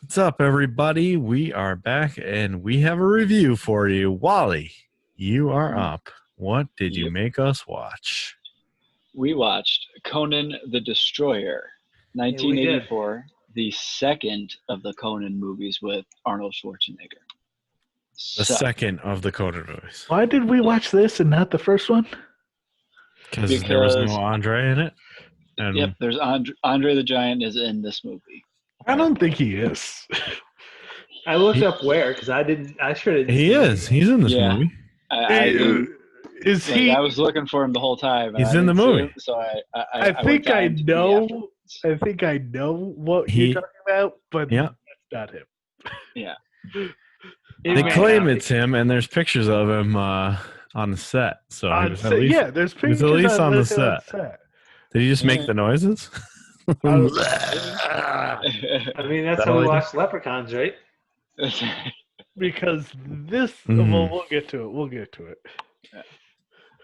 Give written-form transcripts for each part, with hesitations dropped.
What's up, everybody? We are back and we have a review for you. Wally, you are up. What did you Yep. make us watch? We watched Conan the Destroyer, we did. 1984, the second of the Conan movies with Arnold Schwarzenegger. The second of the Conan movies. Why did we watch this and not the first one? Because there was no Because- Andre in it. And Yep, there's Andre the Giant is in this movie. I don't think he is. I looked up where because I sure didn't. he see is. anything. He's in this Yeah. movie. Is Like, he? I was looking for him the whole time. and He's I in the didn't see movie. him, so I I went think to I IMDb know. afterwards. I think I know what He- you're talking about, but Yeah. that's not him. Yeah. They may claim not be. it's him, and there's pictures of him on the set. So he was at least, there's he was pictures at least on the him set. Did he just make the noises? I mean, that's That how all we he watched Leprechauns, right? Because this, Mhm. well, we'll get to it. We'll get to it.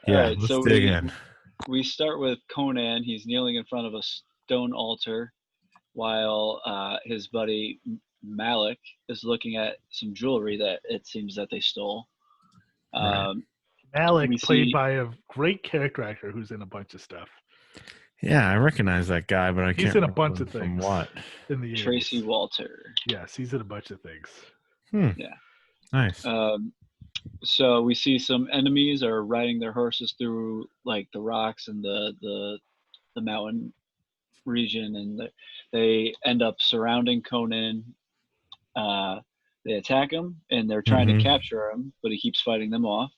Yeah, Alright, let's so dig in. we start with Conan. He's kneeling in front of a stone altar while his buddy Malik is looking at some jewelry that it seems that they stole. Right. Alec, We played see- by a great character actor who's in a bunch of stuff Yeah, I recognize that guy, but I He's can't in a bunch remember of from things. what. in the 80s. Tracy Walter. Yes, he's in a bunch of things. Nice. So we see some enemies are riding their horses through like the rocks and the mountain region, and they end up surrounding Conan. They attack him and they're trying Mhm. to capture him, but he keeps fighting them off.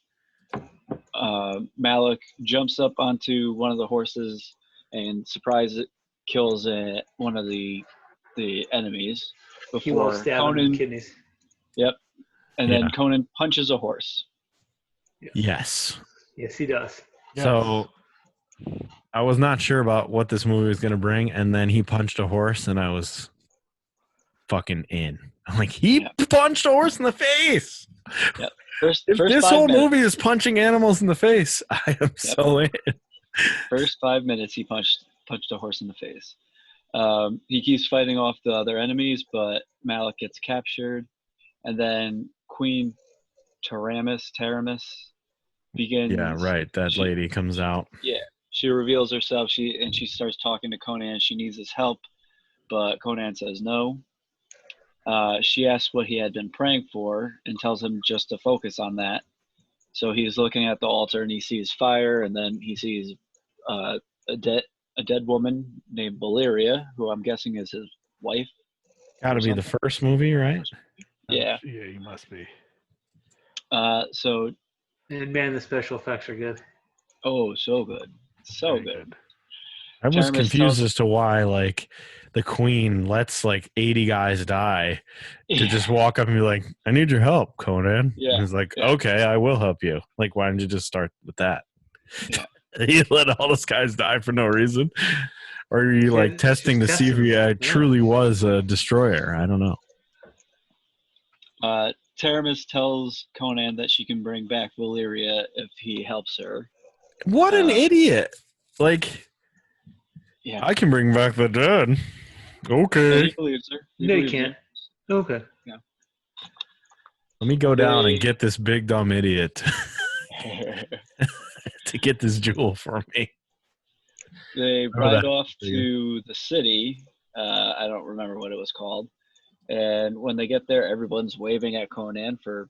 Malik jumps up onto one of the horses and kills one of the enemies He will before stab him in the Conan. kidneys. And then Yeah. Conan punches a horse. Yes. Yes, he does. Yes. So I was not sure about what this movie was going to bring, and then he punched a horse, and I was fucking in. I'm like, he Yeah. punched a horse in the face. First If this 5 whole minutes, movie is punching animals in the face, I am so in. first 5 minutes he punched a horse in the face. He keeps fighting off the other enemies, but Malik gets captured, and then Queen Taramis begins. Yeah, right. That She- lady comes out. She reveals herself. She starts talking to Conan. She needs his help, but Conan says no. She asks what he had been praying for and tells him just to focus on that. So he's looking at the altar and he sees fire, and then he sees a dead woman named Valeria, who I'm guessing is his wife. Got to be the first movie, right? Yeah. Yeah, he must be. So And man, the special effects are good. so good, so Very good. I was Taramis confused tells- as to why, like, the queen lets like 80 guys die to just walk up and be like, "I need your help, Conan." Yeah, And he's like, yeah. "Okay, I will help you." Like, why didn't you just start with that? Yeah. You let all those guys die for no reason, or are you like Yeah, testing to just see if testing he them. Yeah. truly was a destroyer? I don't know. Taramis tells Conan that she can bring back Valeria if he helps her. What an idiot! Like, Yeah, I can bring back the dead. Okay, he believes her. He No, you believes her. can't. Okay. let me go down They- and get this big dumb idiot to get this jewel for me. They Oh, ride that- off there you to the city. I don't remember what it was called. And when they get there, everyone's waving at Conan for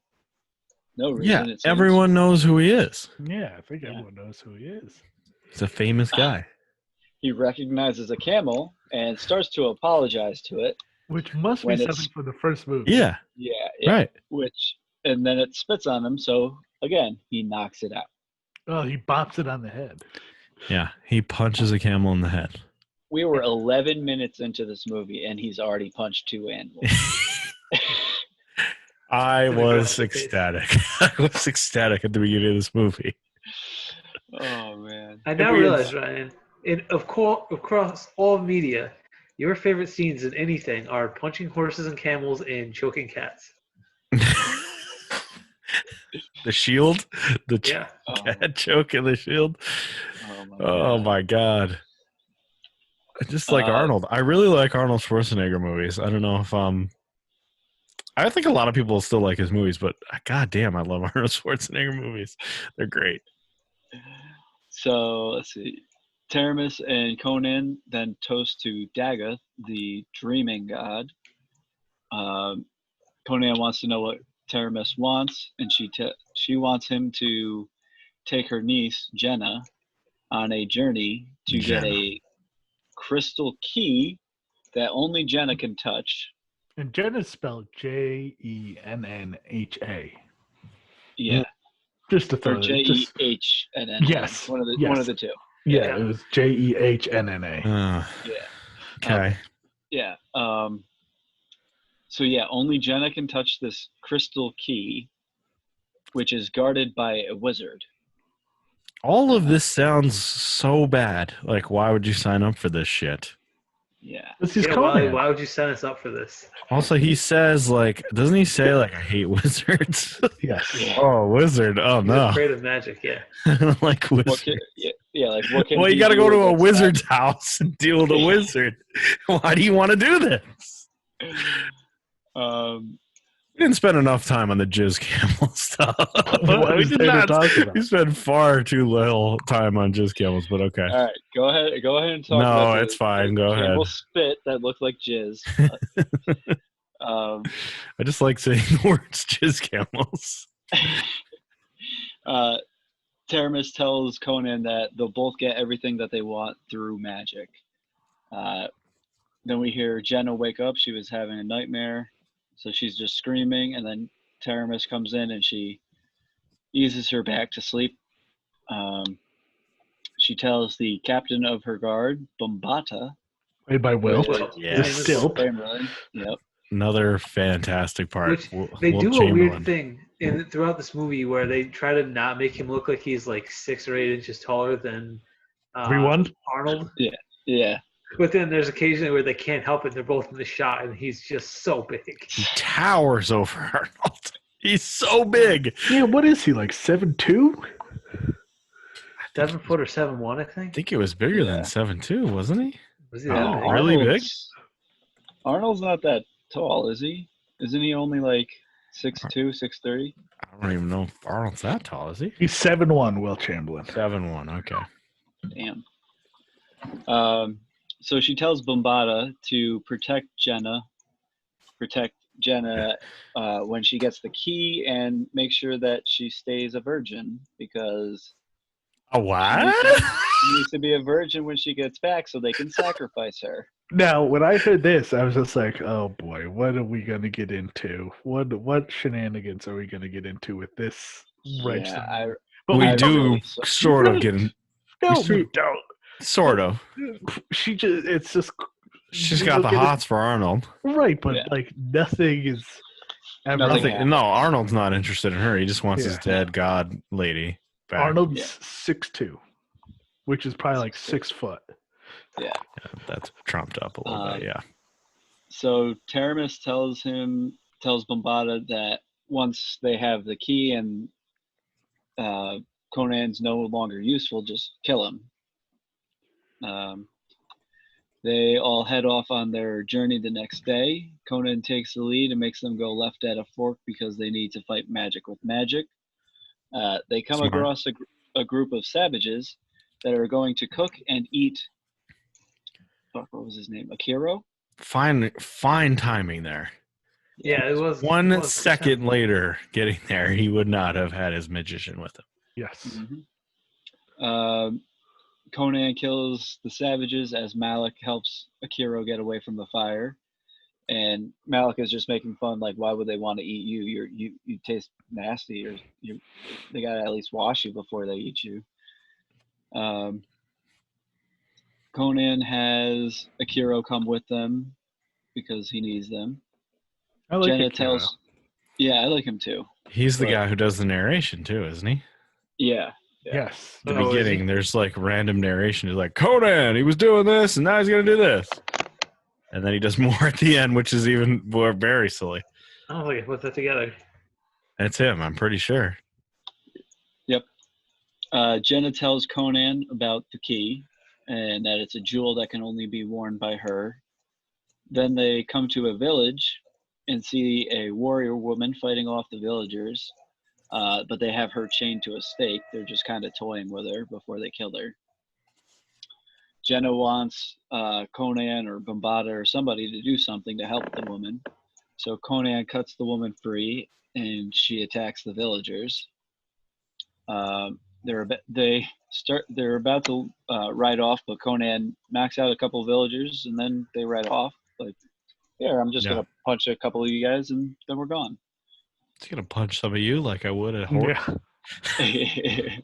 no reason. Yeah, it seems. everyone knows who he is. Yeah, I think Yeah. everyone knows who he is. He's a famous guy. He recognizes a camel and starts to apologize to it. Which must When be it's- something for the first movie. Yeah, Yeah, right. and then it spits on him. So again, he knocks it out. Oh, he bops it on the head. Yeah, he punches a camel in the head. We were 11 minutes into this movie, and he's already punched 2 animals. I With a gun was to the face. ecstatic. I was ecstatic at the beginning of this movie. Oh man! I now Agreed. realize, Ryan, across all media, your favorite scenes in anything are punching horses and camels and choking cats. The shield, the Yeah. cat choke in the shield. my Oh God. my god! I just like Uh, Arnold. I really like Arnold Schwarzenegger movies. I don't know if I think a lot of people still like his movies, but god damn, I love Arnold Schwarzenegger movies. They're great. So let's see. Taramis and Conan then toast to Dagoth, the dreaming god. Conan wants to know what Taramis wants, and she wants him to take her niece Jenna on a journey to get a crystal key that only Jenna can touch. And Jen is spelled Jennha. Yeah, Just to or throw it. Just, Jehnnn. Yes, one of yes. the two. yeah, it was JehnnA. Yeah. Okay. Yeah. So yeah, only Jenna can touch this crystal key, which is guarded by a wizard. All of this sounds so bad. Like, why would you sign up for this shit? Yeah. This is Yeah, Conan. why would you sign us up for this? Also, he says, like, doesn't he say, like, I hate wizards? Yes. Oh, wizard. Oh, He's no. afraid of magic, yeah. I don't like What wizards. like what can Well, you he got to do go to a against wizard's house and deal with a wizard. Why do you want to do this? that? We didn't spend enough time on the Jizz Camel stuff. What we is did there to not. talk about? We spent far too little time on Jizz Camels, but okay. All right, go ahead and talk No, about it's fine. Go ahead. camel spit that looked like jizz. I just like saying the words Jizz Camels. Taramis tells Conan that they'll both get everything that they want through magic. Then we hear Jenna wake up. She was having a nightmare, so she's just screaming, and then Taramis comes in and she eases her back to sleep. She tells the captain of her guard, Bombata. Played by Wilt. Yeah. The stilt. Chamberlain. Yep. Another fantastic part. Which they Wilt do a Chamberlain. weird thing throughout this movie where they try to not make him look like he's like 6 or 8 inches taller than Everyone? Arnold. Yeah. But then there's occasionally where they can't help it. They're both in the shot, and he's just so big. He towers over Arnold. He's so big. Yeah, what is he, like 7'2"? 7 foot or 7'1", I think. I think it was bigger Yeah. than 7'2", wasn't he? Was he Oh, that big? really big? Arnold's not that tall, is he? Isn't he only like 6'2", 6'3"? I don't even know if Arnold's that tall, is he? He's 7'1", Wilt Chamberlain. 7'1", okay. Damn. So she tells Bombata to protect Jenna when she gets the key, and make sure that she stays a virgin, because A what? she needs to be a virgin when she gets back so they can sacrifice her. Now, when I heard this, I was just like, oh boy, what are we going to get into? What shenanigans are we going to get into with this? Right. Yeah, But we I do really so- sort of get in, No, we we don't. sort of. It's just. She's got the look at hots for Arnold. it- Right, but Yeah. like nothing is. ever- Nothing Nothing. No, Arnold's not interested in her. He just wants his Yeah. dead god lady back. Arnold's Yeah. 6'2", which is probably like 6 foot. Yeah. Yeah, that's trumped up a little bit. Yeah. So Taramis tells Bombata that once they have the key and Conan's no longer useful, just kill him. They all head off on their journey the next day. Conan takes the lead and makes them go left at a fork because they need to fight magic with magic. They come Smart. across a group of savages that are going to cook and eat. Fuck, what was his name? Akiro? Fine timing there. Yeah, it was. One it was second later, getting there, he would not have had his magician with him. Yes. Conan kills the savages as Malik helps Akiro get away from the fire. And Malik is just making fun, like, why would they want to eat you? You taste nasty, or they gotta at least wash you before they eat you. Conan has Akiro come with them because he needs them. I like Jenna Akira. tells, yeah, I like him too. He's the But- guy who does the narration too, isn't he? Yeah, Yes. The Oh, is beginning, he? there's like random narration. He's like, Conan, he was doing this, and now he's gonna do this, and then he does more at the end, which is even more very silly. I don't think I put that together. That's him, I'm pretty sure. Jenna tells Conan about the key and that it's a jewel that can only be worn by her. Then they come to a village, and see a warrior woman fighting off the villagers, but they have her chained to a stake. They're just kind of toying with her before they kill her. Jenna wants Conan or Bombada or somebody to do something to help the woman. So Conan cuts the woman free, and she attacks the villagers. They're about to ride off, but Conan knocks out a couple of villagers, and then they ride off. Like, yeah, I'm just gonna punch a couple of you guys, and then we're gone. It's gonna punch some of you like I would a horse. Yeah.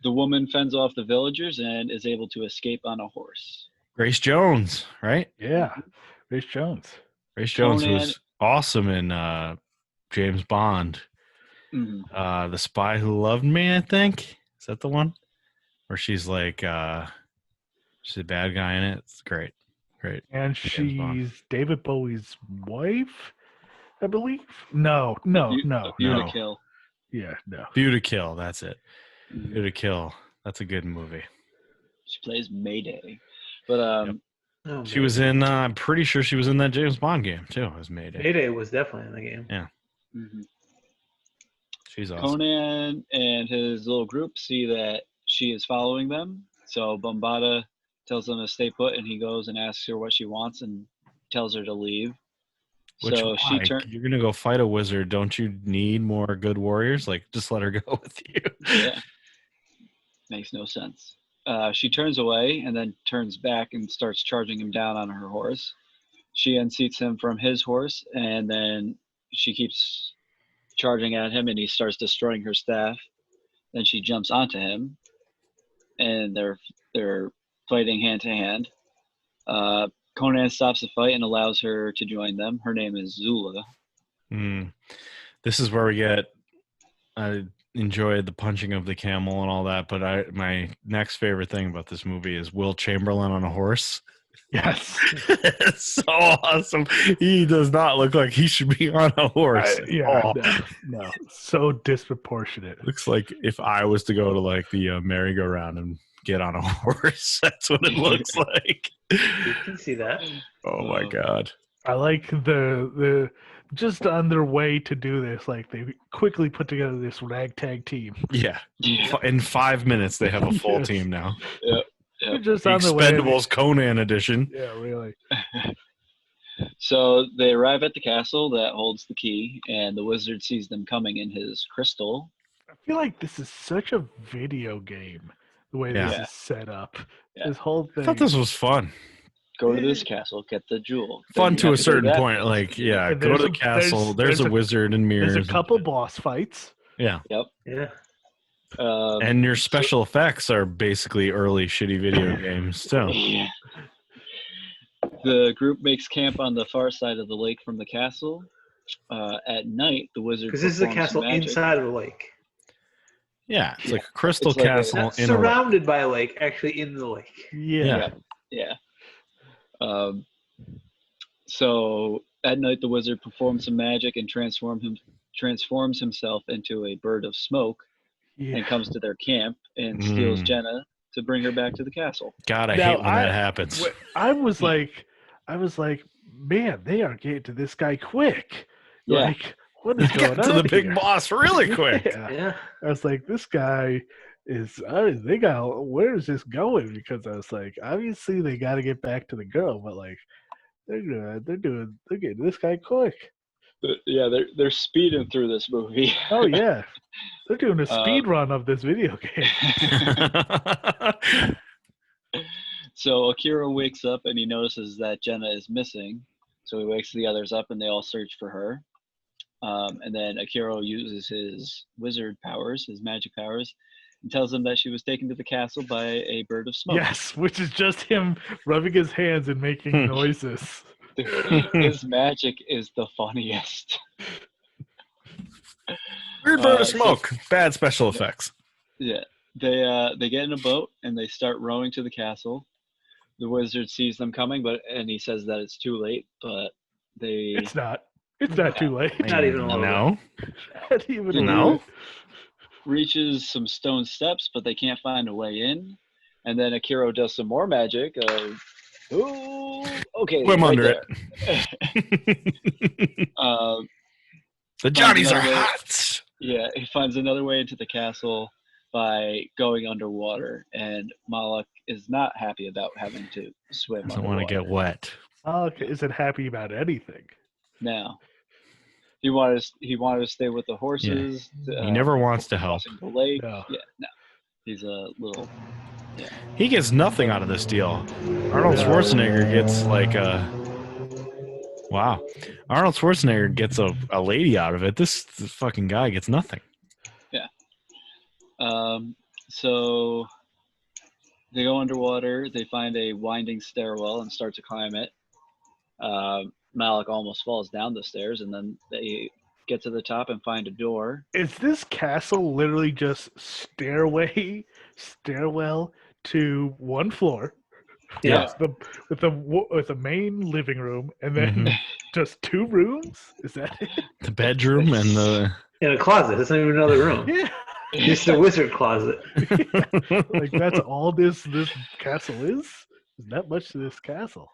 The woman fends off the villagers and is able to escape on a horse. Grace Jones, right? Yeah. Grace Jones. Grace Jones Conan- was awesome in James Bond. Mhm. The Spy Who Loved Me, I think. Is that the one? Where she's like she's a bad guy in it. It's great. Great. And James Bond. she's David Bowie's wife, I believe. No. View no. to Kill. Yeah, no. View to Kill, that's it. Mhm. View to Kill. That's a good movie. She plays Mayday, but Oh, She was in I'm pretty sure she was in that James Bond game too. It was Mayday. Mayday was definitely in the game. mhm. She's awesome. Conan and his little group see that she is following them, so Bombada tells them to stay put, and he goes and asks her what she wants and tells her to leave. Which So she why? turns. You're gonna go fight a wizard. Don't you need more good warriors? Like, just let her go with you. Yeah, makes no sense. She turns away and then turns back and starts charging him down on her horse. She unseats him from his horse, and then she keeps charging at him, and he starts destroying her staff. Then she jumps onto him, and they're fighting hand to hand. Conan stops the fight and allows her to join them. Her name is Zula. This is where we get. I enjoyed the punching of the camel and all that, but my next favorite thing about this movie is Wilt Chamberlain on a horse. Yes. It's so awesome. He does not look like he should be on a horse. No. So disproportionate. Looks like if I was to go to like the merry-go-round and get on a horse, that's what it looks like. You can see that. Oh my god. I like the just on their way to do this, like they quickly put together this ragtag team. Yeah. Yeah. In 5 minutes, they have a full Yes. team now. They're just The on the way. Expendables Conan edition. Yeah, really. So they arrive at the castle that holds the key, and the wizard sees them coming in his crystal. I feel like this is such a video game. The way Yeah. this is set up. Yeah. This whole I thing. thought this was fun. Go to this castle, get the jewel. Then Fun you to have a go certain that point. place. Like, yeah, And go there's to the a- castle. there's There's a a- wizard and mirrors. There's a couple boss fights. Yeah. Yep. Yeah. And your special effects are basically early shitty video games. So, Yeah. The group makes camp on the far side of the lake from the castle. At night, the wizard Because this is a performs castle magic. inside of a lake. yeah, it's like a crystal It's like a- castle Not in a lake. surrounded by a lake, actually in the lake. Yeah. Yeah. Yeah. So at night, the wizard performs some magic and transforms himself into a bird of smoke Yeah. and comes to their camp and steals Mm. Jenna to bring her back to the castle. God, I Now, hate when that happens. I was like, man, they are getting to this guy quick. Yeah. Like, what is going Got to on the big here? boss really quick. Yeah. Yeah. I was like, this guy is. Where is this going? Because I was like, obviously they got to get back to the girl, but like, they're getting this guy quick. Yeah, they're speeding through this movie. Oh yeah, they're doing a speed run of this video game. So Akira wakes up and he notices that Jenna is missing. So he wakes the others up and they all search for her. And then Akira uses his wizard powers, his magic powers, and tells them that she was taken to the castle by a bird of smoke. Yes, which is just him rubbing his hands and making noises. His magic is the funniest. Weird bird of so- smoke. Bad special effects. Yeah. They get in a boat and they start rowing to the castle. The wizard sees them coming, and he says that it's too late, but they It's not. It's not too late. Not even a little No. Not even a No. little. reaches some stone steps, but they can't find a way in. And then Akira does some more magic of Ooh, okay. Swim right under there. it. The Finds Johnnies are another way- hot. Yeah, he finds another way into the castle by going underwater, and Malak is not happy about having to swim Doesn't want underwater. to get wet. Malak isn't happy about anything. No. He wanted to stay with the horses. He never wants to help. Crossing the lake. No. Yeah, no. He's a little. He gets nothing out of this deal. Arnold Schwarzenegger gets like a. Wow. Arnold Schwarzenegger gets a lady out of it. This fucking guy gets nothing. So they go underwater. They find a winding stairwell and start to climb it. Malik almost falls down the stairs, and then they get to the top and find a door. Is this castle literally just stairwell to one floor? Yeah. With a main living room and then just 2 rooms? Is that it? The bedroom and the. In a closet. It's not even another room. Yeah. It's a wizard closet. Like that's all this castle is? There's not much to this castle.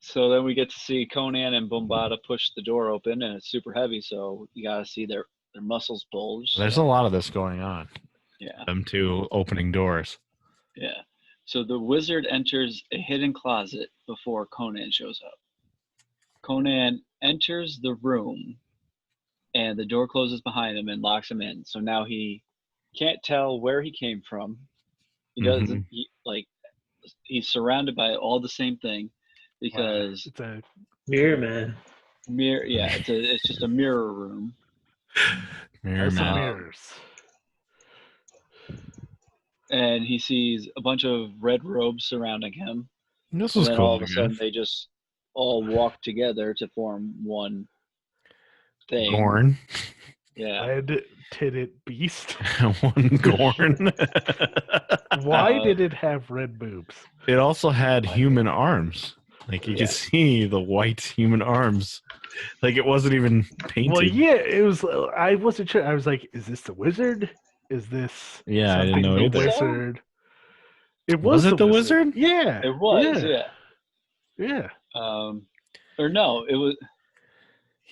So then we get to see Conan and Bombada push the door open, and it's super heavy, so you gotta see their muscles bulge. There's a lot of this going on. Yeah. Them two opening doors. Yeah. So the wizard enters a hidden closet before Conan shows up. Conan enters the room, and the door closes behind him and locks him in. So now he can't tell where he came from. He doesn't he's surrounded by all the same thing because It's a Mirror man. it's just a mirror room. Mirror house of man. mirrors. And he sees a bunch of red robes surrounding him. This And was then cool. all of a sudden they just all walk together to form one thing. Gorn. Yeah. Red-titted beast. One Gorn. Why did it have red boobs? It also had human arms. Like you could see the white human arms. Like it wasn't even painted. Well, yeah, it was. I wasn't sure. I was like, "Is this the wizard? Is this?" Yeah, I didn't something know the either. Wizard. It Was it the wizard? Yeah, It was, yeah. Or no, it was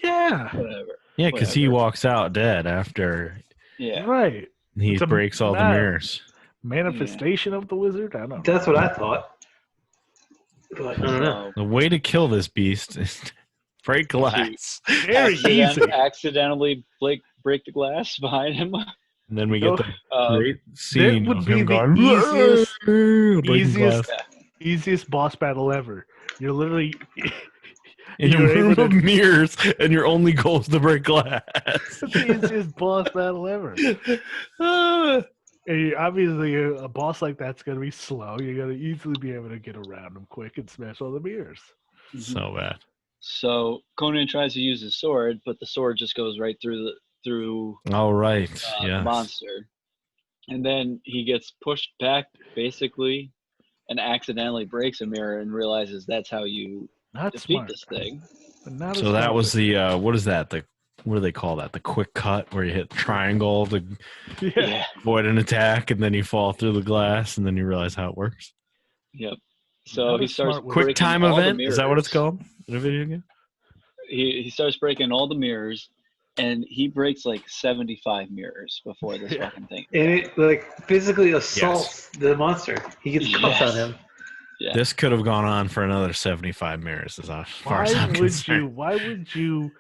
Yeah. whatever. Yeah, because he Whatever. walks out dead after Yeah. Right. he It's a- breaks all the nah. mirrors. Manifestation of the wizard. I don't know. That's what I thought. But I don't know. So The way to kill this beast is to break glass. Very easy. accidentally break the glass behind him. And then we get the great That scene would of be him the going, breaking easiest- glass. Easiest boss battle ever. You're literally In a you're room able of to- mirrors, and your only goal is to break glass. it's the easiest boss battle ever. Ah. And obviously, a boss like that's gonna be slow. You're gonna easily be able to get around him quick and smash all the mirrors. So bad. So Conan tries to use his sword, but the sword just goes right through All right. the Yes. monster. And then he gets pushed back basically and accidentally breaks a mirror and realizes that's how you Not defeat smart. this thing. But not So that was the what is that? What do they call that? The quick cut where you hit triangle to yeah. avoid an attack, and then you fall through the glass, and then you realize how it works. Yep. So Not he a starts smart way. Quick breaking time all the event? Is that what it's mirrors. called in a video game? He starts breaking all the mirrors, and he breaks like 75 mirrors before this Yeah. fucking thing. And it like physically assaults the monster. He gets cuffed on him. Yeah. This could have gone on for another 75 mirrors, as far as I'm concerned. Why would you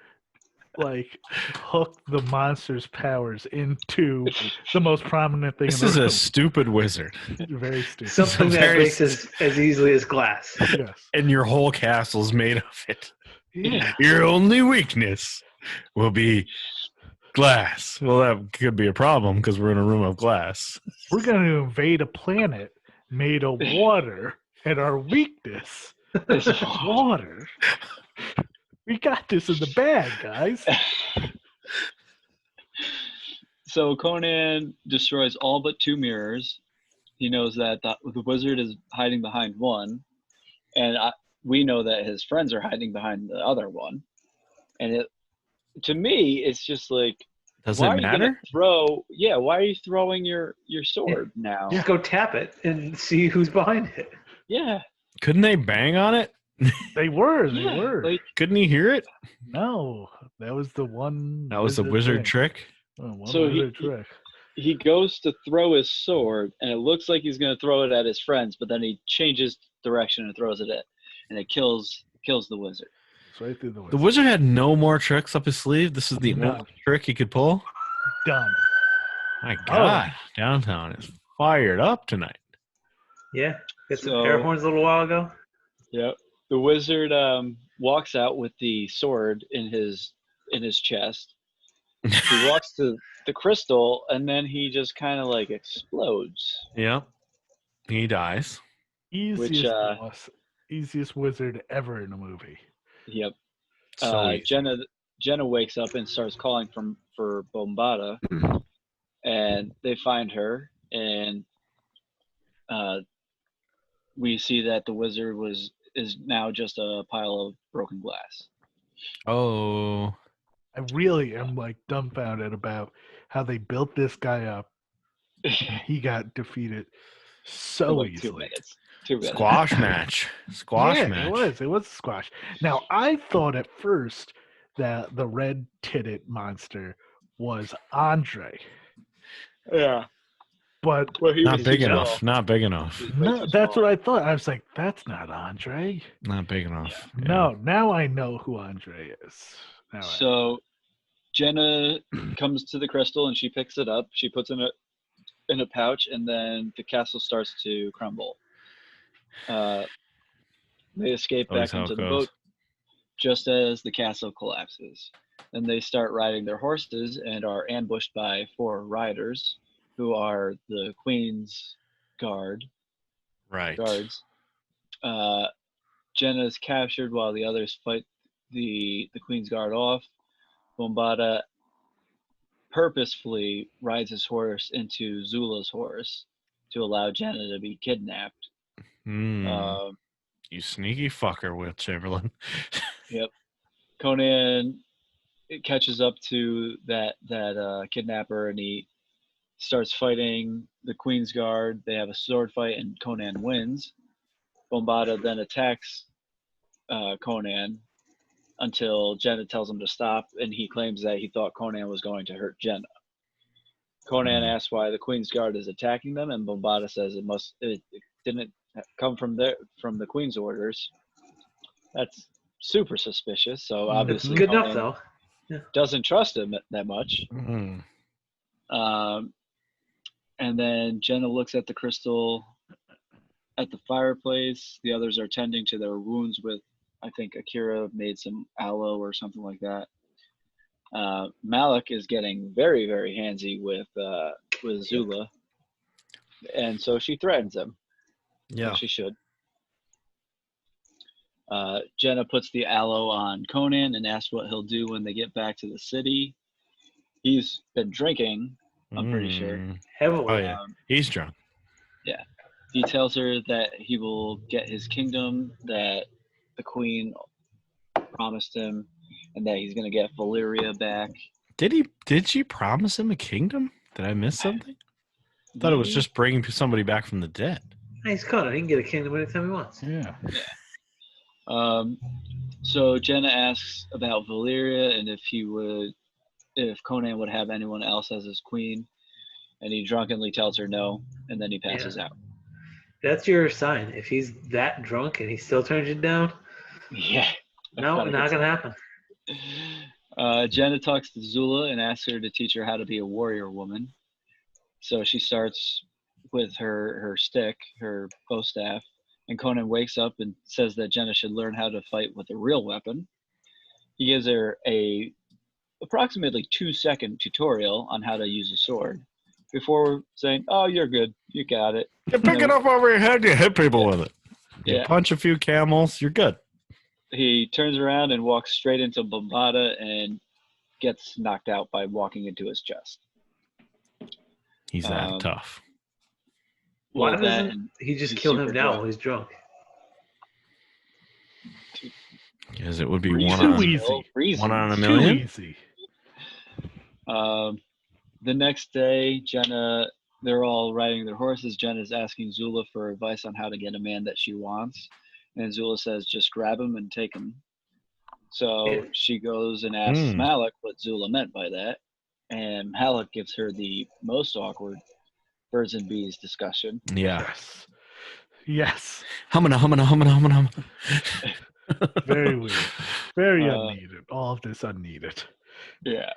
like hook the monster's powers into the most prominent thing This in is the a room? stupid wizard, Very stupid. Something that Very breaks as easily as glass. Yes. and your whole castle's made of it. Yeah. Your only weakness will be glass. Well, that could be a problem because we're in a room of glass. We're gonna invade a planet made of water, and our weakness is water. We got this in the bag, guys. So Conan destroys all but 2 mirrors. He knows that the wizard is hiding behind one, and we know that his friends are hiding behind the other one. And to me, it's just like, Does why it are you gonna matter? why are you throwing your sword now? Just go tap it and see who's behind it. Yeah. Couldn't they bang on it? They were. Like Couldn't he hear it? No, that was the one. That was the wizard thing. trick. Oh, one So wizard trick. he goes to throw his sword, and it looks like he's going to throw it at his friends, but then he changes direction and throws it at, and it kills the wizard. It's right through the The wizard. wizard had no more tricks up his sleeve. This is the None. only trick he could pull. Done. My God, downtown is fired up tonight. Yeah. Got some So- air horns a little while ago. Yep. The wizard walks out with the sword in his chest. He walks to the crystal, and then he just kind of like explodes. Yep. He dies. Easiest Which, boss, easiest wizard ever in a movie. Yep. So easy. Jenna wakes up and starts calling for Bombada, and they find her, and we see that the wizard is now just a pile of broken glass. Oh. I really am like dumbfounded about how they built this guy up. And he got defeated so Like 2 easily. minutes. 2 minutes. Squash match. Squash Yeah, match. It was a squash. Now I thought at first that the red titted monster was Andre, Yeah. but Well, he Not was big too enough. small. Not big enough. He was way no, too that's small. what I thought. I was like, that's not Andre. Not big enough. Yeah. No, now I know who Andre is. Now So Jenna comes to the crystal and she picks it up. She puts it in a pouch, and then the castle starts to crumble. They escape Always back how into it the goes. boat just as the castle collapses. Then they start riding their horses and are ambushed by 4 riders who are the queen's guards. Right. Jenna is captured while the others fight the queen's guard off. Bombada purposefully rides his horse into Zula's horse to allow Jenna to be kidnapped. Mm, you sneaky fucker, Wilt Chamberlain. Yep. Conan catches up to that kidnapper, and he starts fighting the Queen's Guard. They have a sword fight, and Conan wins. Bombada then attacks Conan until Jenna tells him to stop, and he claims that he thought Conan was going to hurt Jenna. Conan asks why the Queen's Guard is attacking them, and Bombada says it didn't come from the Queen's orders. That's super suspicious. So It's obviously good Conan enough, though. doesn't trust him that much. Mm. And then Jenna looks at the crystal at the fireplace. The others are tending to their wounds with, I think Akira made some aloe or something like that. Malik is getting very, very handsy with Zula, and so she threatens him. Yeah. Like she should. Jenna puts the aloe on Conan and asks what he'll do when they get back to the city. He's been drinking, I'm pretty sure. Heavily. Oh, yeah. He's drunk. He tells her that he will get his kingdom, that the queen promised him, and that he's going to get Valyria back. Did she promise him a kingdom? Did I miss something? I thought it was just bringing somebody back from the dead. He's Conan. He can get a kingdom anytime he wants. Yeah. So Jenna asks about Valyria and if Conan would have anyone else as his queen, and he drunkenly tells her no, and then he passes out. That's your sign. If he's that drunk and he still turns you down, Yeah. no, not going to happen. Jenna talks to Zula and asks her to teach her how to be a warrior woman. So she starts with her stick, her bow staff, and Conan wakes up and says that Jenna should learn how to fight with a real weapon. He gives her a approximately 2-second tutorial on how to use a sword before saying, "Oh, you're good. You got it." You pick it up over your head, you hit people with it. You Yeah. punch a few camels, you're good. He turns around and walks straight into Bombada and gets knocked out by walking into his chest. He's that tough. Why Well, that doesn't and he just he's kill him super now drunk. while he's drunk? Because it would be Reasons, Too easy. Bill, reasons. 1 on a Too million. easy. The next day, they're all riding their horses. Jenna's asking Zula for advice on how to get a man that she wants. And Zula says, just grab him and take him. So Yeah. she goes and asks Mm. Malik what Zula meant by that. And Malik gives her the most awkward birds and bees discussion. Yeah. Yes. Yes. Humana, humana, humana, humana, humana. Very weird. Very Uh, unneeded. All of this unneeded. Yeah.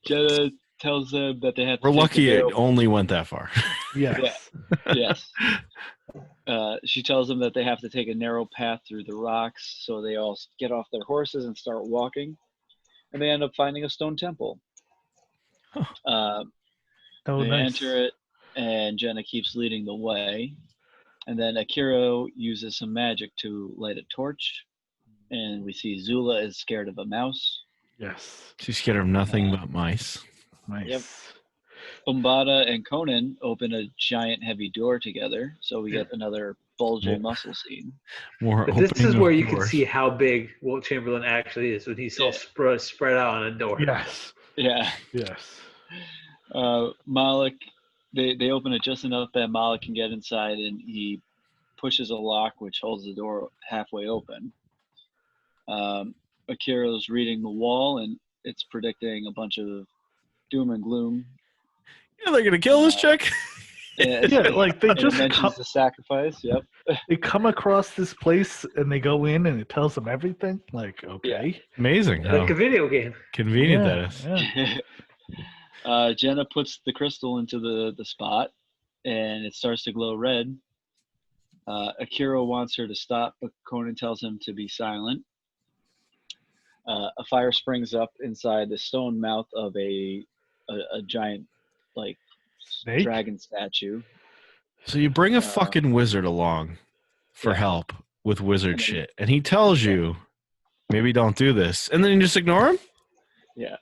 Jenna tells them that they have to We're take lucky the it narrow. only went that far. Yes. Yes. She tells them that they have to take a narrow path through the rocks, so they all get off their horses and start walking, and they end up finding a stone temple. Uh, Oh, they nice. enter it, and Jenna keeps leading the way, and then Akira uses some magic to light a torch, and we see Zula is scared of a mouse. Yes. She's scared of nothing but mice. Nice. Yep. Umbada and Conan open a giant heavy door together, so we get another bulging muscle scene. More But this is opening where of you can doors. see how big Wilt Chamberlain actually is when he's all Yeah. spread out on a door. Yes. Yeah. Yes. Malik, they open it just enough that Malik can get inside, and he pushes a lock which holds the door halfway open. Akira's reading the wall, and it's predicting a bunch of doom and gloom. Yeah, they're gonna kill this chick. And, Yeah, like they and it just mentions the sacrifice. Yep. they come across this place and they go in and it tells them everything. Like, okay. Amazing how Like a video game. convenient Yeah, that is. yeah. Jenna puts the crystal into the spot, and it starts to glow red. Akira wants her to stop, but Conan tells him to be silent. A fire springs up inside the stone mouth of a giant, like, Snake? dragon statue. So you bring a fucking wizard along for yeah. help with wizard And then- shit, and he tells you, maybe don't do this, and then you just ignore him? Yeah.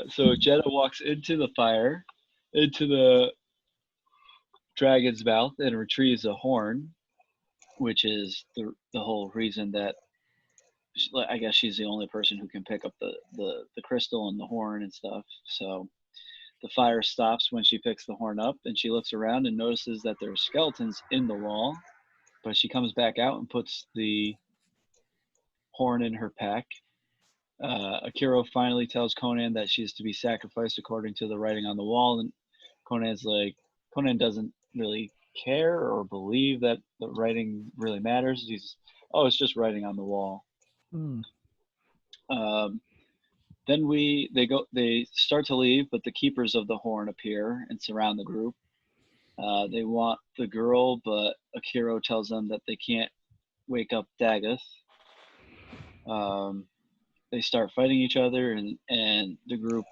So Jenna walks into the fire, into the dragon's mouth, and retrieves a horn, which is the whole reason that I guess she's the only person who can pick up the crystal and the horn and stuff. So the fire stops when she picks the horn up, and she looks around and notices that there are skeletons in the wall, but she comes back out and puts the horn in her pack. Akira finally tells Conan that she's to be sacrificed according to the writing on the wall, and Conan doesn't really care or believe that the writing really matters. It's just writing on the wall. Hmm. Then they start to leave, but the keepers of the horn appear and surround the group. They want the girl, but Akira tells them that they can't wake up Dagoth. They start fighting each other, and the group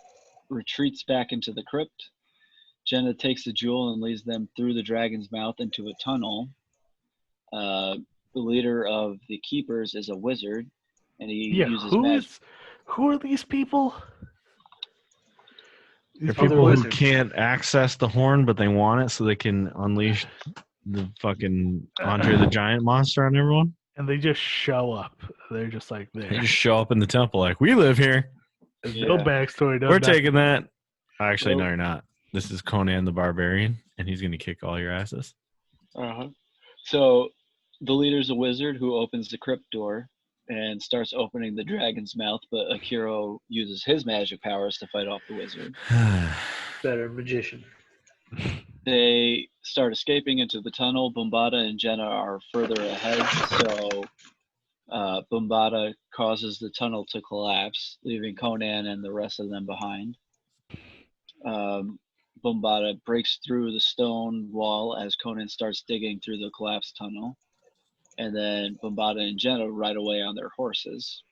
retreats back into the crypt. Jenna takes the jewel and leads them through the dragon's mouth into a tunnel. The leader of the keepers is a wizard, and he uses magic. Who are these people? They're These people who wizards. can't access the horn, but they want it so they can unleash the fucking Andre the Giant monster on everyone. And they just show up. They're just like They there. just show up in the temple like, we live here. There's no Yeah. backstory. We're taking that. Actually, no, Nope. you're not. This is Conan the Barbarian, and he's going to kick all your asses. Uh-huh. So the leader's a wizard who opens the crypt door and starts opening the dragon's mouth, but Akira uses his magic powers to fight off the wizard. Better magician. They start escaping into the tunnel. Bumbada and Jenna are further ahead, so Bumbada causes the tunnel to collapse, leaving Conan and the rest of them behind. Bumbada breaks through the stone wall as Conan starts digging through the collapsed tunnel, and then Bumbada and Jenna ride away on their horses.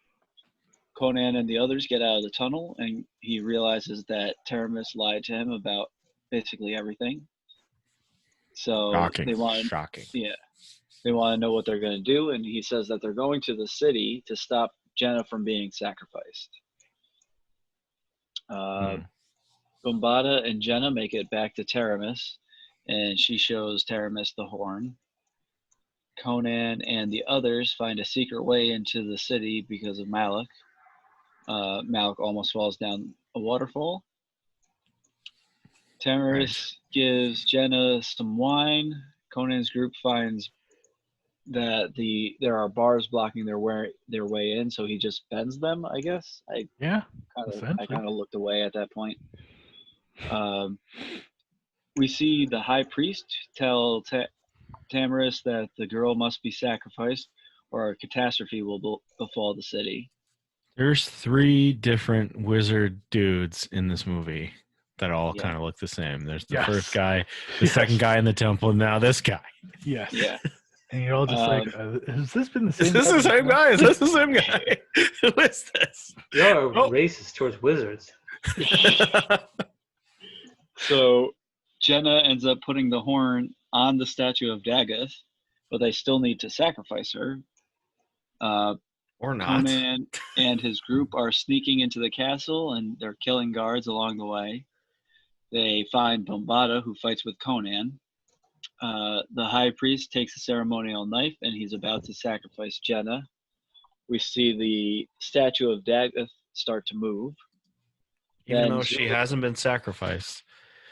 Conan and the others get out of the tunnel, and he realizes that Taramis lied to him about basically everything. So Shocking. they want Shocking. they want to know what they're going to do, and he says that they're going to the city to stop Jenna from being sacrificed. Bumbada and Jenna make it back to Taramis, and she shows Taramis the horn. Conan and the others find a secret way into the city because of Malik. Malik almost falls down a waterfall. Taramis gives Jenna some wine. Conan's group finds that there are bars blocking their way in, so he just bends them. I guess Yeah, I essentially. kind of looked away at that point. We see the high priest tell Tamaris that the girl must be sacrificed, or a catastrophe will befall the city. There's 3 different wizard dudes in this movie that all Yeah. kind of look the same. There's the Yes. first guy, the Yes. second guy in the temple, and now this guy. Yes. Yeah. And you're all just like, has this been the Is same? this the same guy? Is this the same guy? Who is this? Y'all are Oh. racist towards wizards. So Jenna ends up putting the horn on the statue of Dagoth, but they still need to sacrifice her. Or not. Conan and his group are sneaking into the castle, and they're killing guards along the way. They find Bombada, who fights with Conan. The high priest takes a ceremonial knife, and he's about to sacrifice Jenna. We see the statue of Dagoth start to move. Even Then though she Zula- hasn't been sacrificed,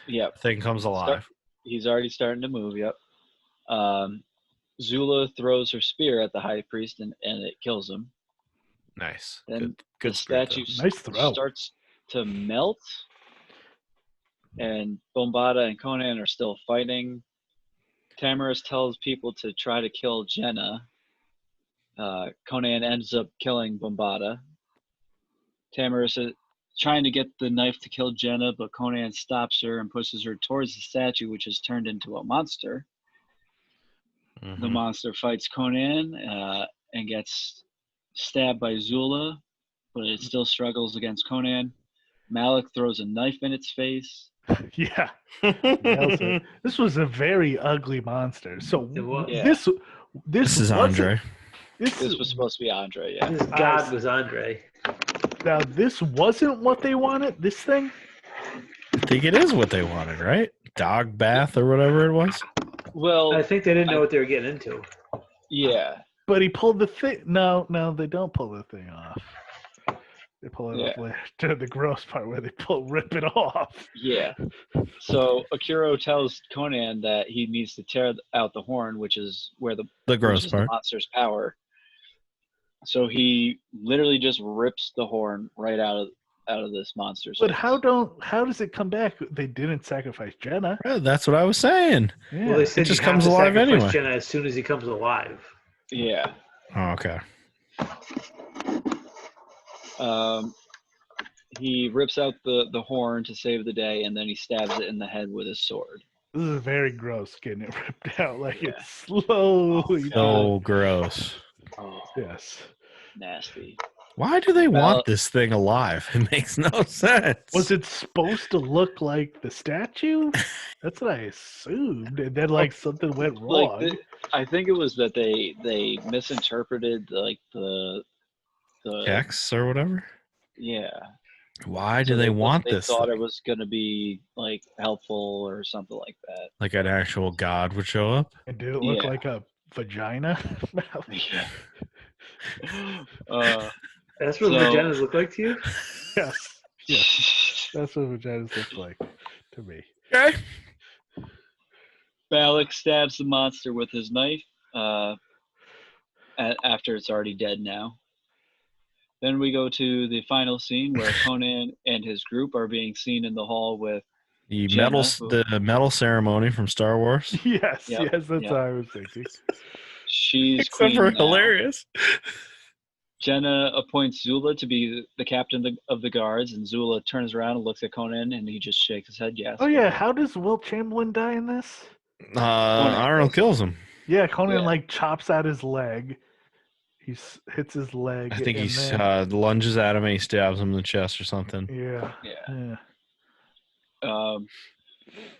Yep, the thing comes alive. he's already starting to move. Yep. Zula throws her spear at the high priest, and it kills him. Nice. Then Good the spirit, statue though. Nice throw. starts to melt, and Bombada and Conan are still fighting. Tamaris tells people to try to kill Jenna. Conan ends up killing Bombada. Tamaris is trying to get the knife to kill Jenna, but Conan stops her and pushes her towards the statue, which is turned into a monster. The Mhm. monster fights Conan and gets stabbed by Zula, but it still struggles against Conan. Malik throws a knife in its face. Yeah. Nails it. This was a very ugly monster. So It was. Yeah. this This is wasn't- Andre. This was supposed to be Andre, yeah. This god was Andre. Now this wasn't what they wanted. This thing. I think it is what they wanted, right? Dog bath or whatever it was. Well, I think they didn't know what they were getting into. yeah. But he pulled the thing. No, they don't pull the thing off. They pull it off later. To the gross part where they rip it off. Yeah. So Akiro tells Conan that he needs to tear out the horn, which is where The which gross is the part. monster's power. So he literally just rips the horn right out of this monster's But face. how does it come back? They didn't sacrifice Jenna. Yeah, that's what I was saying. Yeah. Well, they said just you have comes to alive sacrifice anyway. Jenna as soon as he comes alive. Yeah. Oh, okay. He rips out the horn to save the day, and then he stabs it in the head with his sword. This is very gross getting it ripped out. Like it's slowly. So gross. Oh, Yes. nasty. Why do they Well- want this thing alive? It makes no sense. Was it supposed to look like the statue? That's what I assumed. And then like something went wrong. Like I think it was that they misinterpreted the X or whatever? yeah. Why do So they want they this thought thing? it was gonna be like helpful or something like that. Like an actual god would show up? And did it look Yeah. like a vagina? Yeah. That's what So- vaginas look like to you? Yes. Yes. That's what vaginas look like to me. Okay. Balak stabs the monster with his knife after it's already dead now. Then we go to the final scene where Conan and his group are being seen in the hall with The Jenna, the medal ceremony from Star Wars. Yes, Yep, yes, that's yep. what I was thinking. she's Except queen for now. hilarious. Jenna appoints Zula to be the captain of the guards, and Zula turns around and looks at Conan, and he just shakes his head yes. Oh yeah, how does Wilt Chamberlain die in this? Arnold kills him. Yeah, Conan Yeah. like chops out his leg. He hits his leg. I think and he then- lunges at him and he stabs him in the chest or something. Yeah. Yeah. Yeah.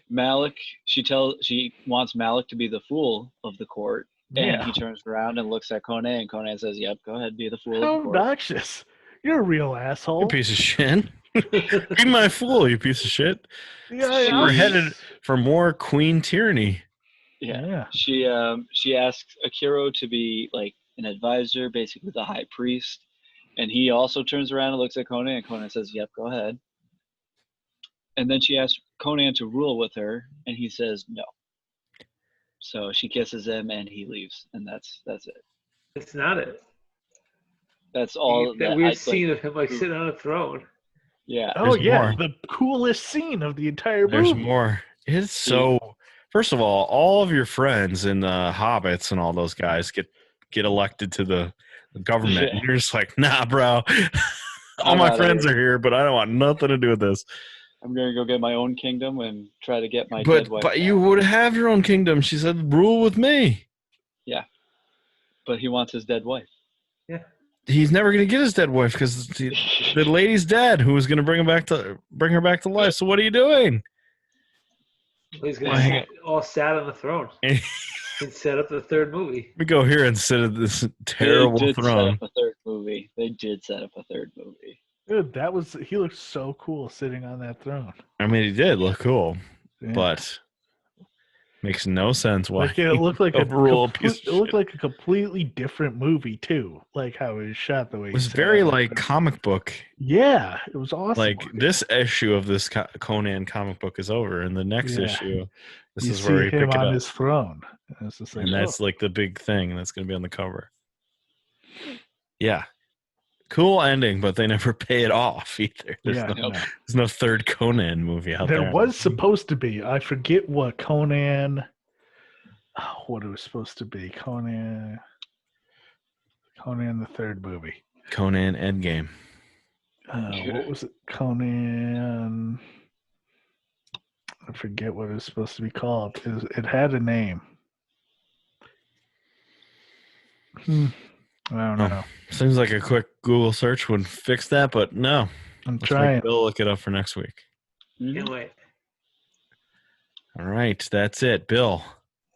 Malik, she wants Malik to be the fool of the court, and Yeah. he turns around and looks at Conan, and Conan says, "Yep, go ahead, be the fool How of the court." obnoxious! You're a real You asshole. piece of shit. Be my fool, you piece of shit. Yeah, We're She- headed for more queen tyranny. Yeah. She asks Akiro to be like an advisor, basically the high priest, and he also turns around and looks at Conan, and Conan says, "Yep, go ahead." And then she asks Conan to rule with her, and he says no. So she kisses him and he leaves, and that's it. It's not it. That's You all. get that That weird I scene of him like sitting on a throne. Yeah. Oh There's yeah, more. the coolest scene of the entire There's movie. more. It's so. First of all of your friends and the hobbits and all those guys get elected to the government, and you're just like, nah, bro. All I'm my outta friends here. are here, but I don't want nothing to do with this. I'm gonna go get my own kingdom and try to get my dead But wife. but you would have your own kingdom. She said, rule with me. But he wants his dead wife. Yeah. He's never going to get his dead wife because the lady's dead. Who was going to bring her back to life? So what are you doing? He's Well, gonna hang sit all sat on the throne Let and set up the third movie. me go here and sit at this They terrible did set throne. up a third movie. They did set up a third movie. Dude, he looked so cool sitting on that throne. I mean, he did look cool, Yeah. but makes no sense why. Like it looked like it it looked like a completely different movie too. Like how it was shot, the way was he sat very on that like throne. comic book. Yeah, it was awesome. Like looking. this issue of this Conan comic book is over, and the next Yeah. issue, this you is see where we him pick it on up, his throne. And it's just like, and that's like the big thing, and that's going to be on the cover. Yeah, cool ending, but they never pay it off either. There's, yeah, no, no. there's no third Conan movie out there. There was supposed to be. I forget what Conan. What it was supposed to be. Conan the third movie. Conan Endgame. What was it? Conan. I forget what it was supposed to be called. It had a name. I don't know. Seems like a quick Google search would fix that, but no. I'm Let's trying. make Bill look it up for next week. Can't wait. All right, that's it. Bill,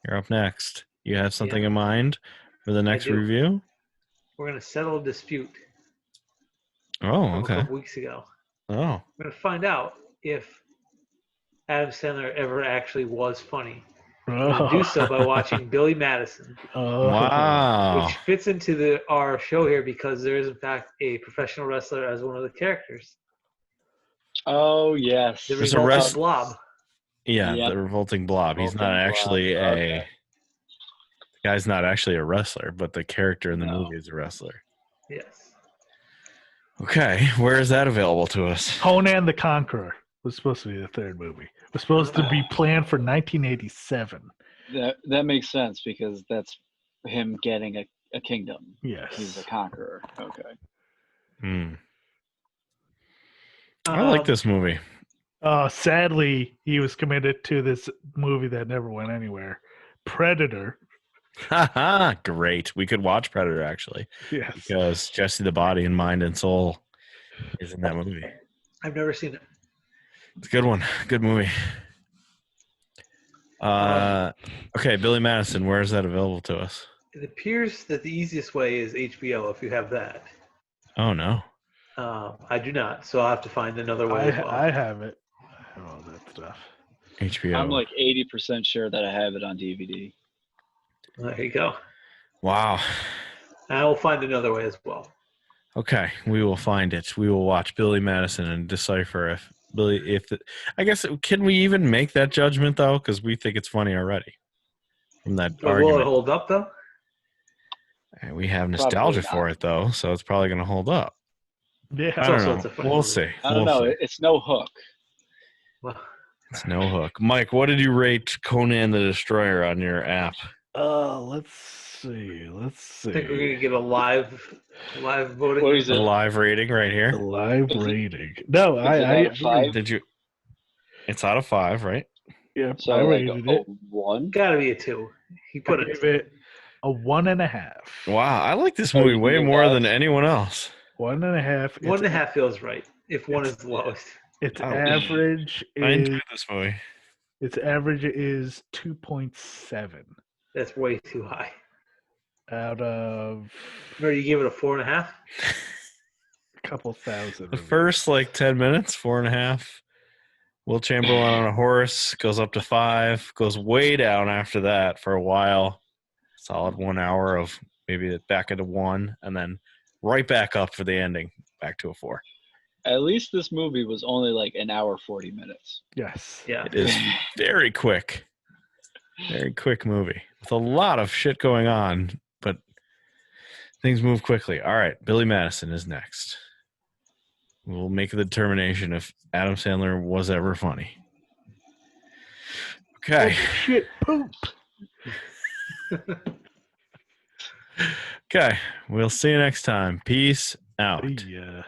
you're up next. You have something in mind for the next do. review? We're gonna settle a dispute Oh, from a okay. couple weeks ago. Oh, We're gonna find out if Adam Sandler ever actually was funny. We're gonna do so by watching Billy Madison, wow. which fits into our show here because there is in fact a professional wrestler as one of the characters. Oh yes. The There's a Revolting wrest- Blob. Yeah, Yep. the revolting blob. He's not Revolting actually Blob. Okay. the guy's not actually a wrestler, but the character in the No. movie is a wrestler. Yes. Okay, where is that available to us? Conan the Conqueror was supposed to be the third movie. It was supposed to be planned for 1987. That makes sense because that's him getting a kingdom. Yes. He's a conqueror. Okay. I like this movie. Sadly, he was committed to this movie that never went anywhere. Predator. Haha, great. We could watch Predator actually Yes. because Jesse the Body and Mind and Soul is in that movie. I've never seen it. It's a good one. Good movie. Okay, Billy Madison, where is that available to us? It appears that the easiest way is HBO if you have that. Oh no. I do not, so I'll have to find another way as well. I have it. I have all that stuff. HBO. I'm like 80% sure that I have it on DVD. There you go. Wow. I will find another way as well. Okay, we will find it. We will watch Billy Madison and decipher I guess can we even make that judgment though? Because we think it's funny already from that But will it argument. hold up though? And we have nostalgia for it though, so it's probably going to hold up. Yeah. I don't also- know. it's a funny We'll movie. see. I don't know. It's no hook. Well, It's no hook. Mike, what did you rate Conan the Destroyer on your app? Let's see. I think we're gonna get a live voting. What is The it? live rating right The here. live Is it- rating. No, Is it out of 5? Did you? It's out of 5, right? Yeah, So I like rated a it. 1? Gotta be a 2. He I put gave it. it a 1.5. Wow, I like this Oh, movie you way give more that? than anyone else. 1.5. 1.5 feels right. If 1 is the lowest. Its Oh. average I is enjoyed this movie. its average is 2.7 That's way too high. out of Remember, you gave it a 4.5. a couple thousand. The reviews. first 10 minutes, 4.5. Wilt Chamberlain on a horse goes up to 5, goes way down after that for a while. Solid 1 hour of maybe back into 1, and then right back up for the ending, back to a 4. At least this movie was only like an hour 40 minutes. Yes. Yeah. It is very quick. Very quick movie with a lot of shit going on, but things move quickly. All right, Billy Madison is next. We'll make the determination if Adam Sandler was ever funny. Okay. Shit, poop. Okay. We'll see you next time. Peace out. Yeah.